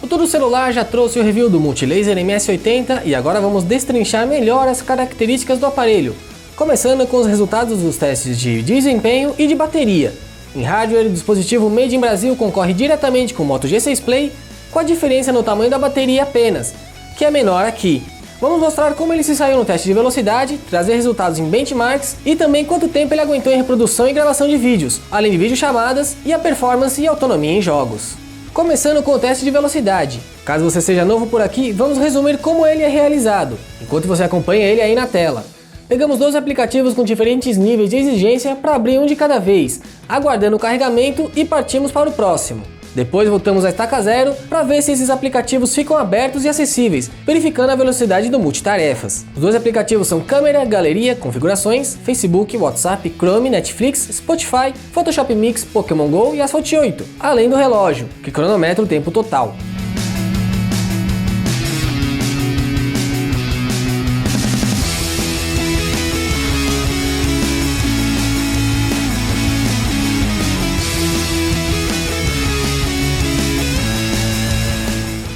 Tudo Celular já trouxe o review do Multilaser MS80 e agora vamos destrinchar melhor as características do aparelho, começando com os resultados dos testes de desempenho e de bateria. Em hardware, o dispositivo Made in Brasil concorre diretamente com o Moto G6 Play, com a diferença no tamanho da bateria apenas, que é menor aqui. Vamos mostrar como ele se saiu no teste de velocidade, trazer resultados em benchmarks e também quanto tempo ele aguentou em reprodução e gravação de vídeos, além de videochamadas e a performance e autonomia em jogos. Começando com o teste de velocidade. Caso você seja novo por aqui, vamos resumir como ele é realizado, enquanto você acompanha ele aí na tela. Pegamos 12 aplicativos com diferentes níveis de exigência para abrir um de cada vez, aguardando o carregamento e partimos para o próximo. Depois voltamos à estaca zero para ver se esses aplicativos ficam abertos e acessíveis, verificando a velocidade do multitarefas. Os 12 aplicativos são Câmera, Galeria, Configurações, Facebook, WhatsApp, Chrome, Netflix, Spotify, Photoshop Mix, Pokémon GO e Asphalt 8, além do relógio, que cronometra o tempo total.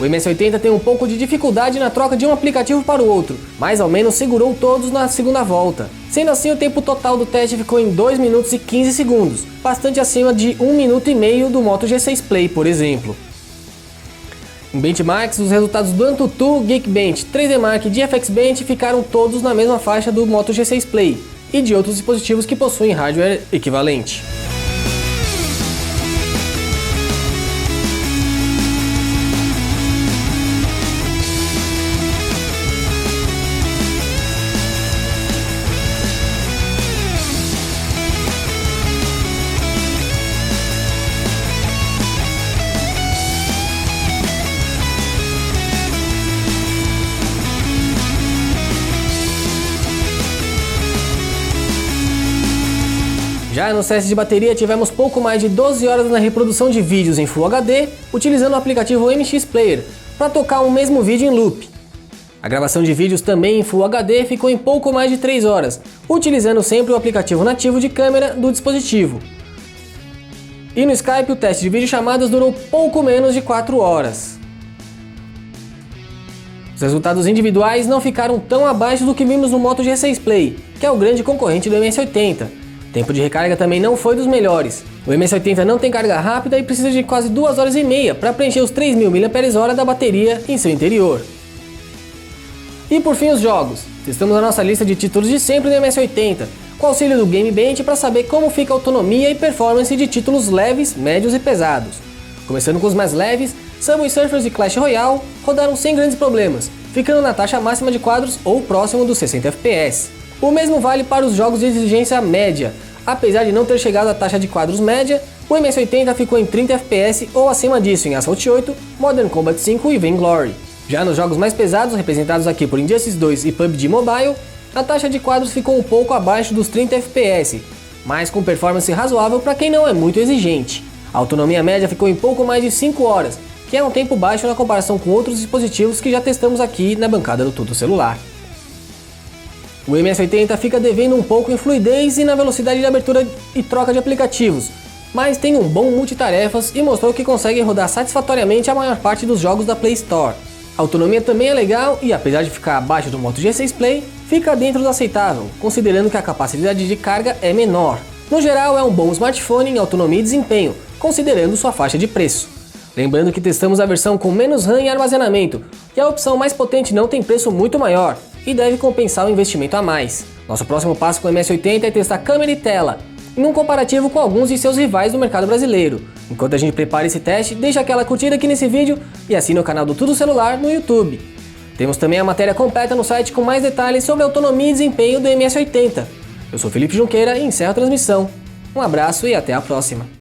O MS80 tem um pouco de dificuldade na troca de um aplicativo para o outro, mas ao menos segurou todos na segunda volta. Sendo assim, o tempo total do teste ficou em 2 minutos e 15 segundos, bastante acima de 1 minuto e meio do Moto G6 Play, por exemplo. Em benchmarks, os resultados do AnTuTu, Geekbench, 3D Mark e GFX Bench ficaram todos na mesma faixa do Moto G6 Play e de outros dispositivos que possuem hardware equivalente. Já no teste de bateria tivemos pouco mais de 12 horas na reprodução de vídeos em Full HD, utilizando o aplicativo MX Player para tocar um mesmo vídeo em loop. A gravação de vídeos também em Full HD ficou em pouco mais de 3 horas, utilizando sempre o aplicativo nativo de câmera do dispositivo. E no Skype o teste de videochamadas durou pouco menos de 4 horas. Os resultados individuais não ficaram tão abaixo do que vimos no Moto G6 Play, que é o grande concorrente do MS80. O tempo de recarga também não foi dos melhores. O MS80 não tem carga rápida e precisa de quase 2 horas e meia para preencher os 3.000 mAh da bateria em seu interior. E por fim os jogos. Testamos a nossa lista de títulos de sempre do MS80, com auxílio do Game Bench para saber como fica a autonomia e performance de títulos leves, médios e pesados. Começando com os mais leves, Subway Surfers e Clash Royale rodaram sem grandes problemas, ficando na taxa máxima de quadros ou próximo dos 60 FPS. O mesmo vale para os jogos de exigência média. Apesar de não ter chegado à taxa de quadros média, o MS80 ficou em 30 FPS ou acima disso em Asphalt 8, Modern Combat 5 e Vainglory. Já nos jogos mais pesados, representados aqui por Injustice 2 e PUBG Mobile, a taxa de quadros ficou um pouco abaixo dos 30 FPS, mas com performance razoável para quem não é muito exigente. A autonomia média ficou em pouco mais de 5 horas, que é um tempo baixo na comparação com outros dispositivos que já testamos aqui na bancada do Tudo Celular. O MS80 fica devendo um pouco em fluidez e na velocidade de abertura e troca de aplicativos, mas tem um bom multitarefas e mostrou que consegue rodar satisfatoriamente a maior parte dos jogos da Play Store. A autonomia também é legal e, apesar de ficar abaixo do Moto G6 Play, fica dentro do aceitável, considerando que a capacidade de carga é menor. No geral, é um bom smartphone em autonomia e desempenho, considerando sua faixa de preço. Lembrando que testamos a versão com menos RAM e armazenamento, e a opção mais potente não tem preço muito maior, e deve compensar o investimento a mais. Nosso próximo passo com o MS80 é testar câmera e tela, em um comparativo com alguns de seus rivais do mercado brasileiro. Enquanto a gente prepara esse teste, deixa aquela curtida aqui nesse vídeo e assina o canal do Tudo Celular no YouTube. Temos também a matéria completa no site com mais detalhes sobre a autonomia e desempenho do MS80. Eu sou Felipe Junqueira e encerro a transmissão. Um abraço e até a próxima.